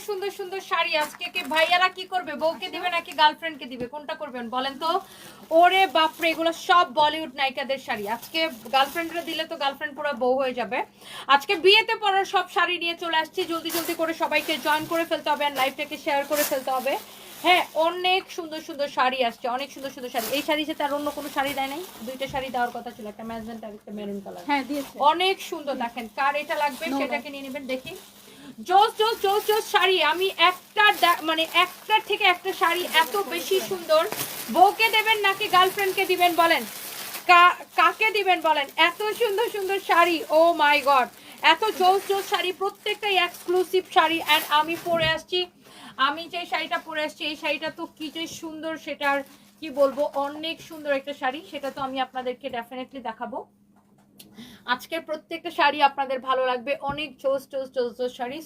সুন্দর সুন্দর শাড়ি আজকে কি ভাইয়ারা কি করবে, বউকে দিবে নাকি গার্লফ্রেন্ডকে দিবে, কোনটা করবেন বলেন তো? ওরে বাপরে, এগুলো সব বলিউড নায়িকাদের শাড়ি। আজকে গার্লফ্রেন্ডরা দিলে তো গার্লফ্রেন্ড পুরো বউ হয়ে যাবে। আজকে বিয়েতে পরার সব শাড়ি নিয়ে চলে আসছি, জলদি জলদি করে সবাইকে জয়েন করে ফেলতে হবে আর লাইভটাকে শেয়ার করে ফেলতে হবে। হ্যাঁ, অনেক সুন্দর সুন্দর শাড়ি আসছে, অনেক সুন্দর সুন্দর শাড়ি। এই শাড়ি সাথে আর অন্য কোনো শাড়ি দেয় নাই, দুইটা শাড়ি দেওয়ার কথা ছিল, একটা ম্যাজেন্টা আর একটা মেরুন কালার। হ্যাঁ দিয়েছে। অনেক সুন্দর, দেখেন কার এটা লাগবে সেটাকে নিয়ে নেবেন। দেখি জোস জোস জোস জোস শাড়ি। আমি মানে একটার থেকে একটা শাড়ি এত বেশি সুন্দর। বউকে দেবেন নাকি গার্লফ্রেন্ডকে দিবেন বলেন, কাকে দিবেন বলেন? এত সুন্দর সুন্দর শাড়ি, ও মাই গড, এত জোস জোস শাড়ি, প্রত্যেকটাই এক্সক্লুসিভ শাড়ি। অ্যান্ড আমি পরে আসছি, আমি যে শাড়িটা পরে আসছি এই শাড়িটা তো কি যে সুন্দর, সেটার কি বলবো, অনেক সুন্দর একটা শাড়ি। সেটা তো আমি আপনাদেরকে ডেফিনেটলি দেখাবো। আজকের প্রত্যেকটা শাড়ি আপনাদের ভালো লাগবে, অনেক জোস জোস জোস জোস শাড়ি।